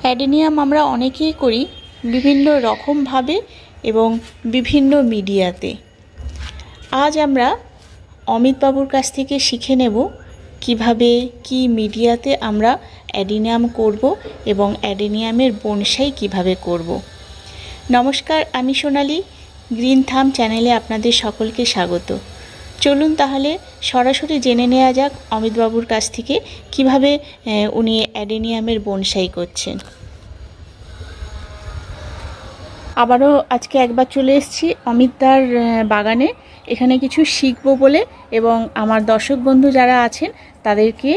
Adenium আমরা অনেকেই করি বিভিন্ন রকমভাবে এবং বিভিন্ন মিডিয়াতে। আজ আমরা অমিতবাবুর কাছ থেকে শিখে নেব কিভাবে কি মিডিয়াতে আমরা অ্যাডেনিয়াম করব এবং অ্যাডেনিয়ামের বনসাই কিভাবে করব। নমস্কার, আমি সোনালি। গ্রিন থাম চ্যানেলে আপনাদের সকলকে স্বাগত। চলুন তাহলে সরাসরি জেনে নেওয়া যাক অমিতবাবুর কাছ থেকে কিভাবে উনি অ্যাডেনিয়ামের বনসাই করছেন। আবারও আজকে একবার চলে এসেছি অমিতদার বাগানে, এখানে কিছু শিখবো বলে এবং আমার দর্শক বন্ধু যারা আছেন তাদেরকে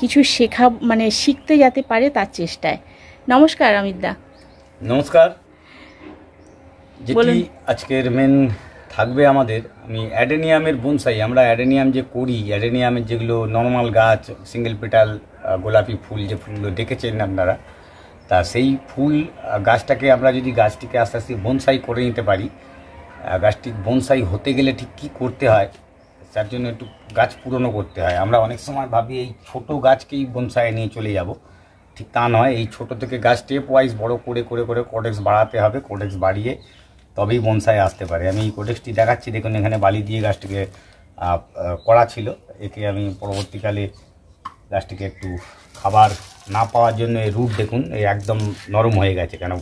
কিছু শিখতে যাতে পারে তার চেষ্টায়। নমস্কার অমিতদা। নমস্কার। যেটি আজকের মেন থাকবে আমাদের, আমি অ্যাডেনিয়ামের বনসাই। আমরা অ্যাডেনিয়াম যে করি, অ্যাডেনিয়ামের যেগুলো নর্মাল গাছ, সিঙ্গেল পেটাল গোলাপি ফুল, যে ফুলগুলো দেখেছেন আপনারা, তা সেই ফুল গাছটাকে আমরা যদি গাছটিকে আস্তে আস্তে বনসাই করে নিতে পারি, গাছটি বনসাই হতে গেলে ঠিক কী করতে হয়, তার জন্য একটু গাছ পুরনো করতে হয়। আমরা অনেক সময় ভাবি এই ছোট গাছকেই বনসাই নিয়ে চলে যাব, ঠিক তা নয়। এই ছোট থেকে গাছ স্টেপ ওয়াইজ বড় করে করে করে কোডেক্স বাড়াতে হবে। কোডেক্স বাড়িয়ে তবেই বনসাই আসতে পারে। আমি এই কোডেক্সটি দেখাচ্ছি, দেখুন এখানে বালি দিয়ে গাছটিকে করা ছিল। একে আমি পরবর্তীকালে গাছটিকে একটু খাবার না পাওয়ার জন্য এই রুট দেখুন এই একদম নরম হয়ে গেছে, কেন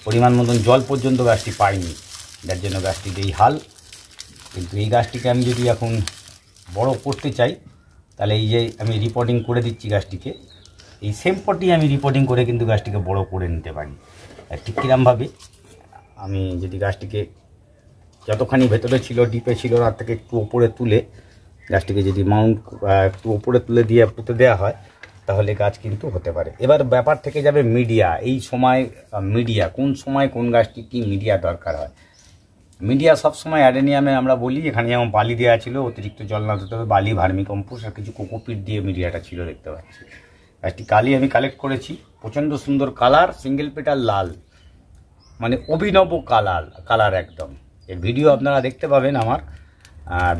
পরিমাণ মতন জল পর্যন্ত গাছটি পায়নি, যার জন্য গাছটির এই হাল। কিন্তু এই গাছটিকে আমি যদি এখন বড় করতে চাই, তাহলে এই যে আমি রিপোর্টিং করে দিচ্ছি গাছটিকে, এই সেম পটি আমি রিপোর্টিং করে কিন্তু গাছটিকে বড় করে নিতে পারি। ঠিক কিরমভাবে, আমি যদি গাছটিকে যতখানি ভেতরে ছিল, ডিপে ছিল, তার থেকে একটু ওপরে তুলে গাছটিকে যদি মাউন্ট একটু ওপরে তুলে দিয়ে পুঁতে দেওয়া হয়, তাহলে গাছ কিন্তু হতে পারে। এবার ব্যাপার থেকে যাবে মিডিয়া। এই সময় মিডিয়া কোন সময় কোন গাছটি কী মিডিয়া দরকার হয়। মিডিয়া সবসময় অ্যাডেনিয়ামে আমরা বলি, এখানে যেমন বালি দেওয়া ছিল, অতিরিক্ত জল না দিতে হবে, বালি, ভার্মিকম্পোস্ট আর কিছু কোকোপিট দিয়ে মিডিয়াটা ছিল, দেখতে পাচ্ছি। গাছটি কালি আমি কালেক্ট করেছি, প্রচণ্ড সুন্দর কালার, সিঙ্গেল পেটাল লাল, মানে অভিনব কালার একদম। এর ভিডিও আপনারা দেখতে পাবেন, আমার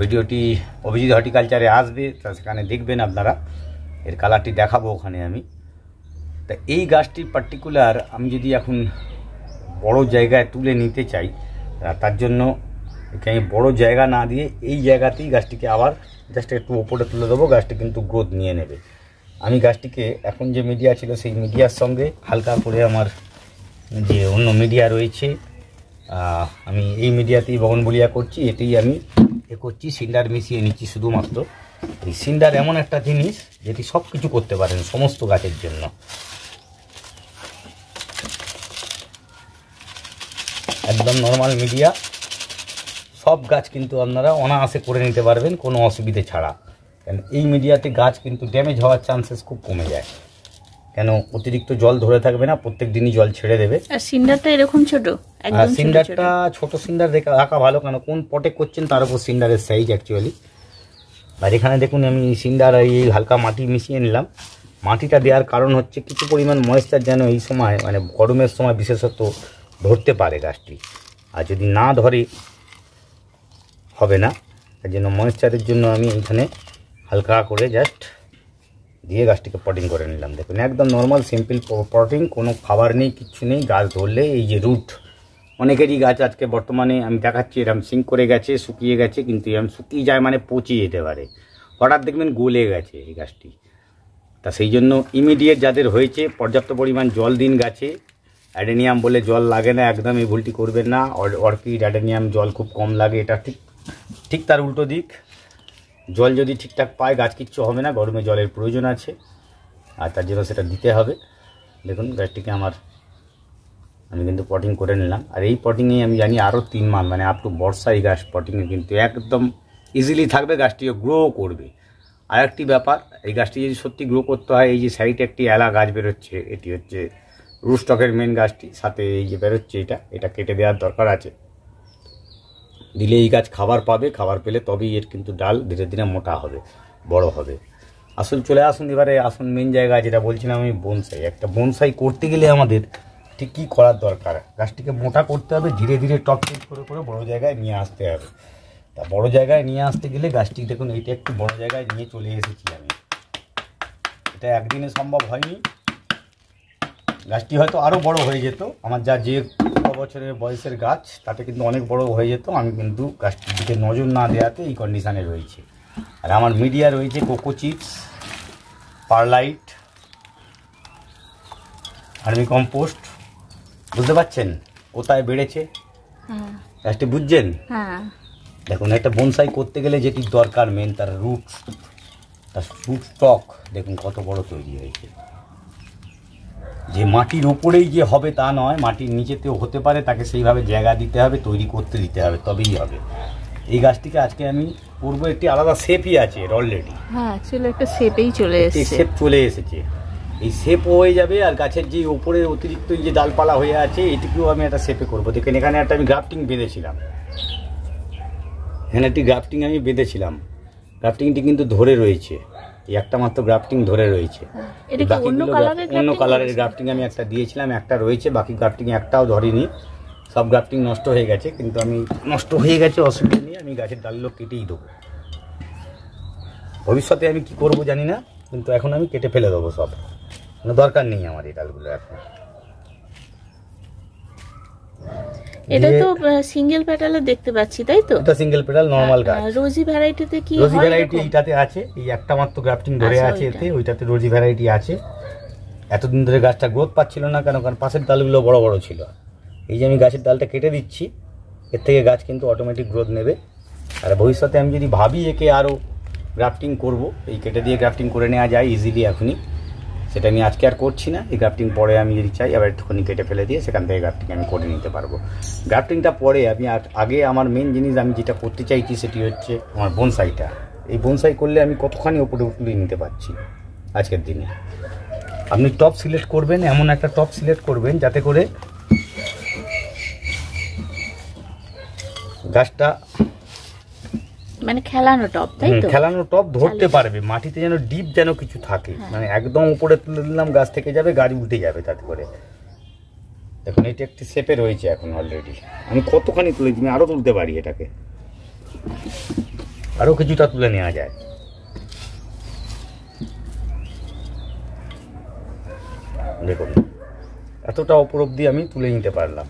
ভিডিওটি অভিজিৎ হর্টিকালচারে আসবে, তা সেখানে দেখবেন আপনারা। এর কালারটি দেখাবো ওখানে আমি। তা এই গাছটি পার্টিকুলার আমি যদি এখন বড় জায়গায় তুলে নিতে চাই, তার জন্য এখানে বড় জায়গা না দিয়ে এই জায়গাতেই গাছটিকে আবার জাস্ট একটু ওপরে তুলে দেবো, গাছটি কিন্তু গ্রোথ নিয়ে নেবে। আমি গাছটিকে এখন যে মিডিয়া ছিল সেই মিডিয়ার সঙ্গে হালকা করে আমার যে অন্য মিডিয়া রয়েছে, আমি এই মিডিয়াতেই বগনভেলিয়া করছি, এতেই আমি করছি, সিন্ডার মিশিয়ে নিচ্ছি শুধুমাত্র। এই সিন্ডার এমন একটা জিনিস যেটি সব কিছু করতে পারেন সমস্ত গাছের জন্য। একদম নর্মাল মিডিয়া, সব গাছ কিন্তু আপনারা অনায়াসে করে নিতে পারবেন কোনো অসুবিধে ছাড়া। কেন এই মিডিয়াতে গাছ কিন্তু ড্যামেজ হওয়ার চান্সেস খুব কমে যায়, কেন অতিরিক্ত জল ধরে থাকবে না, প্রত্যেক দিনই জল ছেড়ে দেবে। আর সিন্ডারটা এরকম ছোট, সিন্ডারটা ছোট সিন্ডার রাখা ভালো, কেন কোন পটে করছেন তার উপর সিন্ডারের সাইজ অ্যাকচুয়ালি। আর এখানে দেখুন আমি সিন্ডার এই হালকা মাটি মিশিয়ে নিলাম। মাটিটা দেওয়ার কারণ হচ্ছে কিছু পরিমাণ ময়েশ্চার যেন এই সময়, মানে গরমের সময় বিশেষত ধরতে পারে গাছটি, আর যদি না ধরে হবে না। তার জন্য ময়েশ্চারের জন্য আমি এইখানে হালকা করে জাস্ট দিয়ে গাছটিকে পটিং করে নিলাম। দেখুন একদম নর্মাল সিম্পল পটিং, কোনো খাবার নেই, কিচ্ছু নেই। গাছ ধরলে এই যে রুট, অনেকেরই গাছ আজকে বর্তমানে আমি দেখাচ্ছি এরকম সিঙ্ক করে গেছে, শুকিয়ে গেছে, কিন্তু এরকম শুকিয়ে যায় মানে পচে যেতে পারে, হঠাৎ দেখবেন গলে গেছে এই গাছটি। তা সেই জন্য ইমিডিয়েট যাদের হয়েছে পর্যাপ্ত পরিমাণ জল দিন গাছে। অ্যাডেনিয়াম বলে জল লাগে না, একদম এই ভুলটি করবেন না। অর্কিড, অ্যাডেনিয়াম জল খুব কম লাগে, এটা ঠিক তার উল্টো দিক। জল যদি ঠিকঠাক পায় গাছ কিচ্ছু হবে না, গরমে জলের প্রয়োজন আছে, আর তার জন্য সেটা দিতে হবে। দেখুন গাছটিকে আমি কিন্তু পটিং করে নিলাম। আর এই পটিংয়ে আমি জানি আরও 3 মাস, মানে আপ টু বর্ষা এই গাছ পটিংয়ে কিন্তু একদম ইজিলি থাকবে, গাছটিও গ্রো করবে। আর একটি ব্যাপার, এই গাছটি যদি সত্যি গ্রো করতে হয়, এই যে সাইডে একটি এলা গাছ বেরোচ্ছে, এটি হচ্ছে রুটস্টকের মেন গাছটি, সাথে এই যে বেরোচ্ছে এটা কেটে দেওয়ার দরকার আছে। দিলে এই গাছ খাবার পাবে, খাবার পেলে তবেই এর কিন্তু ডাল ধীরে ধীরে মোটা হবে, বড় হবে। আসল চলে আসুন এবারে, আসুন মেন জায়গা যেটা বলছিলাম আমি, বনসাই। একটা বনসাই করতে গেলে আমাদের ঠিক কী করার দরকার, গাছটিকে মোটা করতে হবে, ধীরে ধীরে টপ চেঞ্জ করে করে বড়ো জায়গায় নিয়ে আসতে হবে। তা বড়ো জায়গায় নিয়ে আসতে গেলে গাছটি দেখুন এইটা একটু বড়ো জায়গায় নিয়ে চলে এসেছি আমি। এটা একদিনে সম্ভব হয়নি, গাছটি হয়তো আরও বড় হয়ে যেত, আমার যে বছরের বয়সের গাছ তাতে কিন্তু অনেক বড় হয়ে যেত। আমি কিন্তু গাছটির দিকে নজর না দেওয়াতে এই কন্ডিশানে রয়েছে। আর আমার মিডিয়া রয়েছে cocoa chips, perlite, vermi compost. বুঝতে পারছেন কোথায় বেড়েছে গাছটি? বুঝছেন? দেখুন, একটা বনসাই করতে গেলে যেটি দরকার মেন, তার রুট স্টক দেখুন কত বড় তৈরি হয়েছে। যে মাটির ওপরেই যে হবে তা নয়, মাটির নিচেতেও হতে পারে, তাকে সেইভাবে জায়গা দিতে হবে, তৈরি করতে দিতে হবে, তবেই হবে। এই গাছটিকে আজকে আমি করবো, একটি আলাদা শেপই আছে অলরেডি। একটা শেপেই চলে এসেছে, শেপ চলে এসেছে। এই শেপ হয়ে যাবে, আর গাছের যে ওপরে অতিরিক্ত যে ডালপালা হয়ে আছে এটিকেও আমি একটা শেপে করবো। দেখেন এখানে একটা আমি গ্রাফটিং বেঁধেছিলাম, এখানে একটি গ্রাফটিং আমি বেঁধেছিলাম, গ্রাফটিংটি কিন্তু ধরে রয়েছে, এই একটা মাত্র গ্রাফটিং ধরে রয়েছে। অন্য কালারের গ্রাফটিং আমি একটা দিয়েছিলাম, একটা রয়েছে, বাকি গ্রাফটিং একটাও ধরেনি, সব গ্রাফটিং নষ্ট হয়ে গেছে। কিন্তু আমি নষ্ট হয়ে গেছে অসুবিধা নেই, আমি গাছের ডালগুলো কেটেই দেবো। ভবিষ্যতে আমি কি করব জানি না, কিন্তু এখন আমি কেটে ফেলে দেবো সব, কোনো দরকার নেই আমার এই ডালগুলো এখন। এটা তো সিঙ্গেল পেটালে দেখতে পাচ্ছি, তাই তো? এটা সিঙ্গেল পেটাল নরমাল গাছ। রোজি ভ্যারাইটিতে কি রোজি ভ্যারাইটি এইটাতে আছে, এই একটা মাত্র গ্রাফটিং ধরে আছে এতে, ওইটাতে রোজি ভ্যারাইটি আছে। এতদিন ধরে গাছটা গ্রোথ পাচ্ছিল না, কেন? কারণ পাশের ডালগুলো বড় বড় ছিল। এই যে আমি গাছের ডালটা কেটে দিচ্ছি, এর থেকে গাছ কিন্তু অটোমেটিক গ্রোথ নেবে। আর ভবিষ্যতে আমি যদি ভাবি একে আরও গ্রাফটিং করব, এই কেটে দিয়ে গ্রাফটিং করে নেওয়া যায় ইজিলি এখনই, সেটা আমি আজকে আর করছি না। এই গ্রাফটিং পরে আমি যদি চাই আবার একটুখানি কেটে ফেলে দিয়ে সেখান থেকে গ্রাফটিং আমি করে নিতে পারবো। গ্রাফটিংটা পরে আমি আগে আমার মেন জিনিস আমি যেটা করতে চাইছি সেটি হচ্ছে আমার বনসাইটা। এই বনসাই করলে আমি কতখানি ওপরে তুলে নিতে পারছি আজকের দিনে। আপনি টপ সিলেক্ট করবেন, এমন একটা টপ সিলেক্ট করবেন যাতে করে গাছটা মানে খেলানো টপ, তাই তো? খেলানো টপ ধরতে পারবে, মাটিতে যেন ডিপ যেন কিছু থাকে, মানে একদম উপরে তুলে দিলাম গাছ থেকে যাবে, গাছ উঠে যাবে তাতে করে। দেখুন এটা একটি শেপে রয়েছে এখন অলরেডি। আমি কতখানি তুলেছি, আমি আরও তুলতে পারি, এটাকে আরও কিছুটা তুলে নেওয়া যায়। দেখুন এতটা উপর অব্দি আমি তুলে নিতে পারলাম।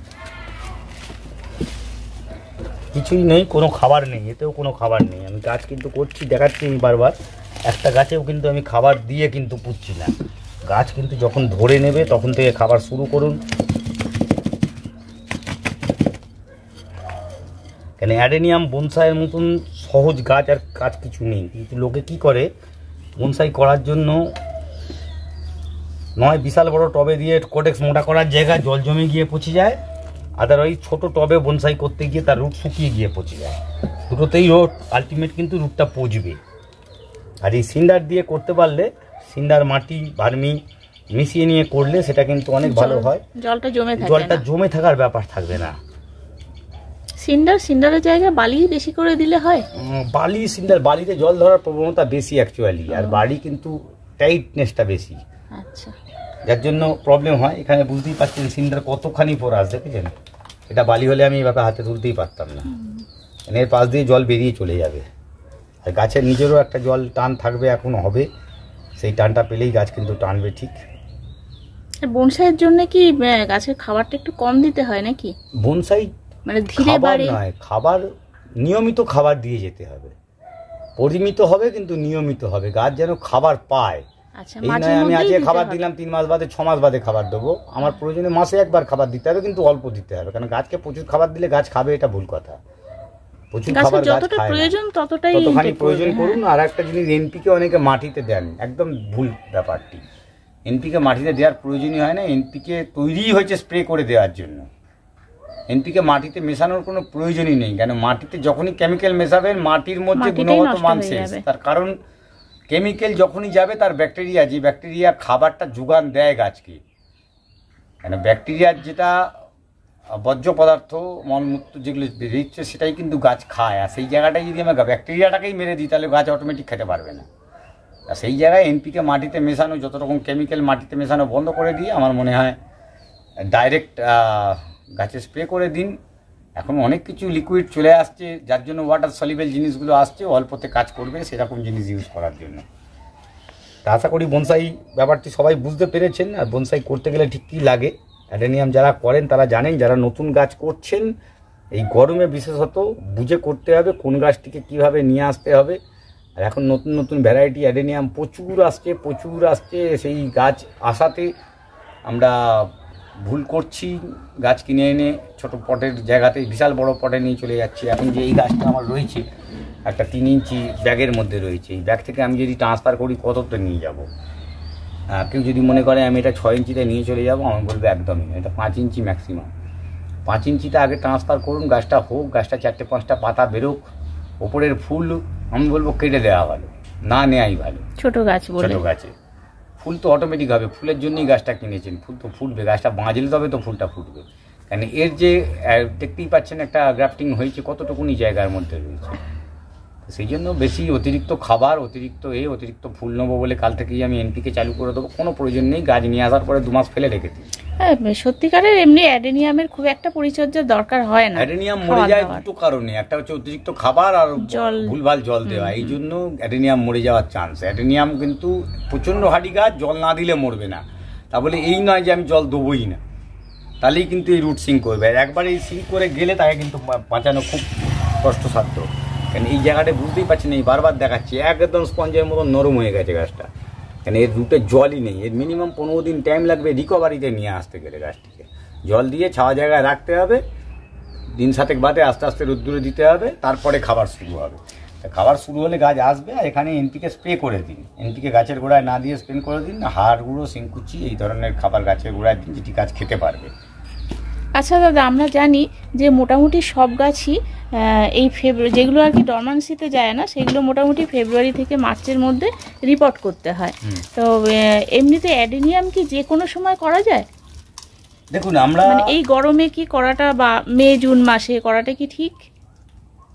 কিছুই নেই, কোনো খাবার নেই, এতেও কোনো খাবার নেই। আমি গাছ কিন্তু করছি, দেখাচ্ছি আমি বারবার, একটা গাছেও কিন্তু আমি খাবার দিয়ে কিন্তু পুঁতছি না। গাছ কিন্তু যখন ধরে নেবে তখন থেকে খাবার শুরু করুন। কেন অ্যাডেনিয়াম বনসাইয়ের মতন সহজ গাছ আর কাজ কিছু নেই। কিন্তু লোকে কি করে, বনসাই করার জন্য নয় বিশাল বড় টবে দিয়ে কোটেক্স মোটা করার জায়গায় জল জমে গিয়ে পচে যায়, আদারওয়াইজ ছোটো টবে বনসাই করতে গিয়ে তার রুট শুকিয়ে গিয়ে পচে যায়। দুটোতেই রোড আলটিমেট কিন্তু রুটটা পচবে। আর এই সিন্ডার দিয়ে করতে পারলে, সিন্ডার মাটি ভার্মি মিশিয়ে নিয়ে করলে সেটা কিন্তু অনেক ভালো হয়। জলটা জমে থাকার ব্যাপার থাকবে না। সিন্ডারের জায়গায় বালি বেশি করে দিলে হয়। বালিতে জল ধরার প্রবণতা বেশি অ্যাকচুয়ালি, আর বালি কিন্তু টাইটনেসটা বেশি। আচ্ছা, যার জন্য প্রবলেম হয়। এখানে বুঝতেই পারছেন সিন্ডার কতখানি ফোরাস, দেখেছেন? এটা বালি হলে আমি এভাবে হাতে তুলতেই পারতাম না, এর পাশ দিয়ে জল বেরিয়ে চলে যাবে। আর গাছের নিজেরও একটা জল টান থাকবে, এখন হবে, সেই টানটা পেলেই গাছ কিন্তু টানবে ঠিক। বনসাইয়ের জন্য কি গাছের খাবারটা একটু কম দিতে হয় নাকি? বনসাই মানে ধীরে বাড়ে নয়, খাবার নিয়মিত খাবার দিয়ে যেতে হবে, পরিমিত হবে কিন্তু নিয়মিত হবে, গাছ যেন খাবার পায়। এই নয় আমি আজকে খাবার দিলাম 3 মাস বাদে 6 মাস বাদে খাবার দেবো, আমার প্রয়োজনে মাসে একবার খাবার দিতে হবে, কিন্তু অল্প দিতে হবে। কারণ গাছকে প্রচুর খাবার দিলে গাছ খাবে, এটা ভুল কথা। প্রচুর খাবার গাছ খায় না, ততখানি প্রয়োজন করুন। আর একটা জিনিস, এনপিকে অনেকে মাটিতে দেন, একদম ভুল ব্যাপারটি। এনপিকে মাটিতে দেওয়ার প্রয়োজনই হয় না, এনপিকে তৈরিই হয়েছে স্প্রে করে দেওয়ার জন্য। এনপিকে মাটিতে মেশানোর কোনো প্রয়োজনই নেই, কেন মাটিতে যখনই কেমিক্যাল মেশাবেন মাটির মধ্যে গুণগত মান শেষ। তার কারণ কেমিক্যাল যখনই যাবে তার ব্যাকটেরিয়া, যে ব্যাকটেরিয়া খাবারটা যোগান দেয় গাছকে, কেন ব্যাকটেরিয়ার যেটা বর্জ্য পদার্থ মলমূত্র যেগুলো বেরিয়েছে সেটাই কিন্তু গাছ খায়। আর সেই জায়গাটায় যদি আমরা ব্যাকটেরিয়াটাকেই মেরে দিই তাহলে গাছ অটোমেটিক খেতে পারবে না। আর সেই জায়গায় এনপিকে মাটিতে মেশানো, যত রকম কেমিক্যাল মাটিতে মেশানো বন্ধ করে দিয়ে আমার মনে হয় ডাইরেক্ট গাছে স্প্রে করে দিন। এখন অনেক কিছু লিকুইড চলে আসছে, যার জন্য ওয়াটার সলিবেল জিনিসগুলো আসছে, অল্পতে কাজ করবে সেরকম জিনিস ইউজ করার জন্য। তা আশা করি বনসাই ব্যাপারটি সবাই বুঝতে পেরেছেন। আর বনসাই করতে গেলে ঠিক কী লাগে অ্যাডেনিয়াম যারা করেন তারা জানেন, যারা নতুন গাছ করছেন এই গরমে বিশেষত বুঝে করতে হবে কোন গাছটিকে কীভাবে নিয়ে আসতে হবে। আর এখন নতুন নতুন ভ্যারাইটি অ্যাডেনিয়াম প্রচুর আসছে, সেই গাছ আসাতে আমরা ভুল করছি, গাছ কিনে এনে ছোটো পটের জায়গাতে বিশাল বড় পটে নিয়ে চলে যাচ্ছি। এখন যে এই গাছটা আমার রয়েছে একটা 3 ইঞ্চি ব্যাগের মধ্যে রয়েছে, এই ব্যাগ থেকে আমি যদি ট্রান্সফার করি কতটা নিয়ে যাব। কেউ যদি মনে করে আমি এটা 6 ইঞ্চিতে নিয়ে চলে যাব, আমি বলবো একদমই না, এটা 5 ইঞ্চি ম্যাক্সিমাম। 5 ইঞ্চিতে আগে ট্রান্সফার করুন, গাছটা হোক, গাছটা 4-5টা পাতা বেরোক, ওপরের ফুল আমি বলবো কেটে দেওয়া ভালো, না নেওয়াই ভালো। ছোট গাছ বলে, ছোটো গাছে ফুল তো অটোমেটিক হবে, ফুলের জন্যই গাছটা কিনেছেন, ফুল তো ফুটবে, গাছটা বাঁচলে তবে তো ফুলটা ফুটবে। কারণ এর যে দেখতেই পাচ্ছেন একটা গ্রাফটিং হয়েছে কতটুকুনি জায়গার মধ্যে রয়েছে, সেই জন্য বেশি অতিরিক্ত খাবার, অতিরিক্ত ফুল নেবো বলে কাল থেকেই আমি এনপিকে চালু করে দেবো, কোনো প্রয়োজন নেই। গাছ নিয়ে আসার পরে 2 মাস ফেলে রেখে দিই। হ্যাঁ, সত্যিকারের এমনি অ্যাডেনিয়ামের খুব একটা পরিচর্যার দরকার হয় না। অ্যাডেনিয়াম মরে যায় দুটো কারণে, একটা হচ্ছে অতিরিক্ত খাবার আর ভুলভাল জল দেওয়া, এই জন্য অ্যাডেনিয়াম মরে যাওয়ার চান্স। অ্যাডেনিয়াম কিন্তু প্রচণ্ড হাঁড়ি গাছ, জল না দিলে মরবে না। তা বলে এই নয় যে আমি জল দেবোই না, তাহলেই কিন্তু এই রুট সিঙ্ক করবে। আর একবার এই সিঙ্ক করে গেলে তাকে কিন্তু বাঁচানো খুব কষ্টসাধ্য। কারণ এই জায়গাটা বুঝতেই পারছেন, এই বারবার দেখাচ্ছি একদম স্পঞ্জের মতো নরম হয়ে গেছে গাছটা। কারণ এর রুটে জলই নেই, এর মিনিমাম 15 দিন টাইম লাগবে রিকভারিতে নিয়ে আসতে গেলে গাছটিকে। জল দিয়ে ছাওয়া জায়গায় রাখতে হবে, দিন 7 বাদে আস্তে আস্তে রোদ্দুরে দিতে হবে, তারপরে খাবার শুরু হবে। খাবার শুরু হলে গাছ আসবে। আর এখানে এনপিকে স্প্রে করে দিন, এনপিকে গাছের গোড়ায় না দিয়ে স্প্রে করে দিন, হাড় গুঁড়ো, সিংকুচি এই ধরনের খাবার গাছের গোড়ায় দিন, যেটি গাছ খেতে পারবে। আচ্ছা দাদা, আমরা জানি যে মোটামুটি সব গাছই এই যেগুলো আর কি ডরমান্সিতে যায় না, সেগুলো মোটামুটি ফেব্রুয়ারি থেকে মার্চের মধ্যে রিপোর্ট করতে হয়। তো এমনিতে অ্যাডেনিয়াম কি যে কোনো সময় করা যায়? দেখুন, আমরা এই গরমে কি করাটা বা মে জুন মাসে করাটা কি ঠিক?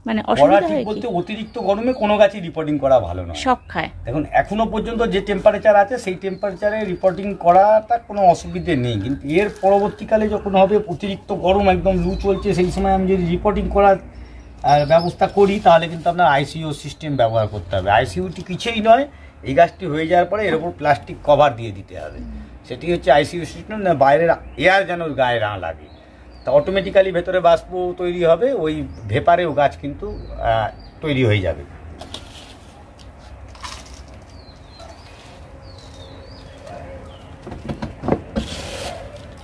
মানে অসুবিধা হয় কি? বলতে অতিরিক্ত গরমে কোনো গাছই রিপোর্টিং করা ভালো নয়, সব খায়। দেখুন এখনো পর্যন্ত যে টেম্পারেচার আছে সেই টেম্পারেচারে রিপোর্টিং করাটা কোনো অসুবিধে নেই। কিন্তু এর পরবর্তীকালে যখন হবে অতিরিক্ত গরম, একদম লু চলছে, সেই সময় আমি যদি রিপোর্টিং করার ব্যবস্থা করি তাহলে কিন্তু আপনার আইসিইউ সিস্টেম ব্যবহার করতে হবে। আইসিইউটি কিছুই নয়, এই গাছটি হয়ে যাওয়ার পরে এর উপর প্লাস্টিক কভার দিয়ে দিতে হবে, সেটি হচ্ছে আইসিইউ সিস্টেম। না বাইরের এয়ার যেন গায়ে না লাগে, তা অটোমেটিক্যালি ভেতরে বাষ্প তৈরি হবে, ওই ভেপারেও গাছ কিন্তু তৈরি হয়ে যাবে।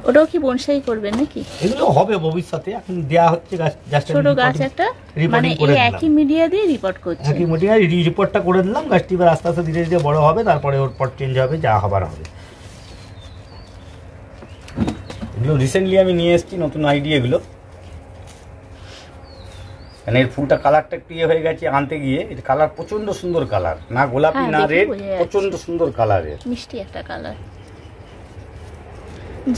ওটাও কি বনসাই করবেন নাকি? এগুলো হবে ভবিষ্যতে, এখন দেয়া হচ্ছে গাছ, ছোট গাছ একটা, মানে এই একই মিডিয়া দিয়ে রিপোর্ট করছে, একই মিডিয়া রিপোর্টটা করে দিলাম। গাছটি এবার আস্তে আস্তে ধীরে ধীরে বড় হবে, তারপরে ওর পট চেঞ্জ হবে, যা হবার হবে। এগুলো রিসেন্টলি আমি নিয়ে এসেছি, নতুন আইডিয়া এগুলো। মানে এর ফুলটা কালারটা একটু হয়ে গেছে আনতে গিয়ে, এর কালার প্রচন্ড সুন্দর কালার, না গোলাপি না রেড, প্রচন্ড সুন্দর কালারের, মিষ্টি একটা কালার।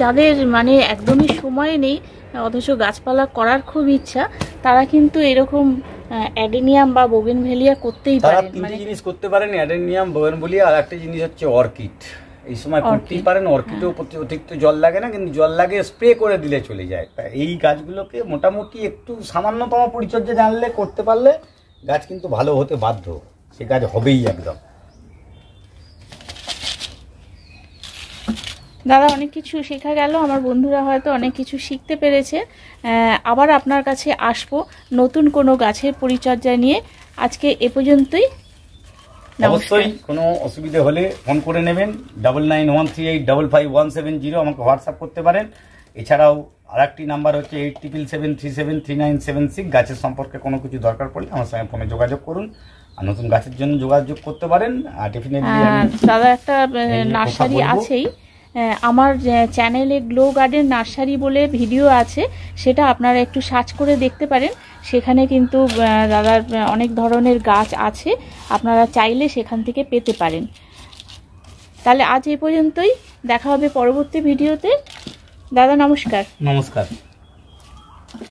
যাদের মানে একদমই সময় নেই অথচ গাছপালা করার খুব ইচ্ছা, তারা কিন্তু এরকম অ্যাডেনিয়াম বা বোগেনভেলিয়া করতেই পারেন। তারা 3টে জিনিস করতে পারেন, অ্যাডেনিয়াম, বোগেনভেলিয়া, আর একটা জিনিস হচ্ছে অর্কিড। এই সময় করতেই পারেন। অর্কিডেও অতিরিক্ত জল লাগে না, কিন্তু জল লাগে স্প্রে করে দিলে চলে যায়। এই গাছগুলোকে মোটামুটি একটু সামান্যতম পরিচর্যা জানলে, করতে পারলে গাছ কিন্তু ভালো হতে বাধ্য, সে গাছ হবেই একদম। দাদা, অনেক কিছু শেখা গেল, আমার বন্ধুরা হয়তো অনেক কিছু শিখতে পেরেছে। আবার আপনার কাছে আসবো নতুন কোনো গাছের পরিচর্যা নিয়ে। আজকে এ পর্যন্তই। অবশ্যই কোনো অসুবিধা হলে ফোন করে নেবেন, 9913855170, আমাকে হোয়াটসঅ্যাপ করতে পারেন। এছাড়াও আরেকটি নাম্বার হচ্ছে 8777373976। গাছের সম্পর্কে কোনো কিছু দরকার পড়লে আমার সঙ্গে ফোনে যোগাযোগ করুন, আর নতুন গাছের জন্য যোগাযোগ করতে পারেন। আর ডেফিনেটলি দাদা, একটা নার্সারি আছেই আমার চ্যানেলে, গ্লো গার্ডেন নার্সারি বলে ভিডিও আছে, সেটা আপনারা একটু সার্চ করে দেখতে পারেন। সেখানে কিন্তু দাদার অনেক ধরনের গাছ আছে, আপনারা চাইলে সেখান থেকে পেতে পারেন। তাহলে আজ এই পর্যন্তই, দেখা হবে পরবর্তী ভিডিওতে। দাদা নমস্কার। নমস্কার।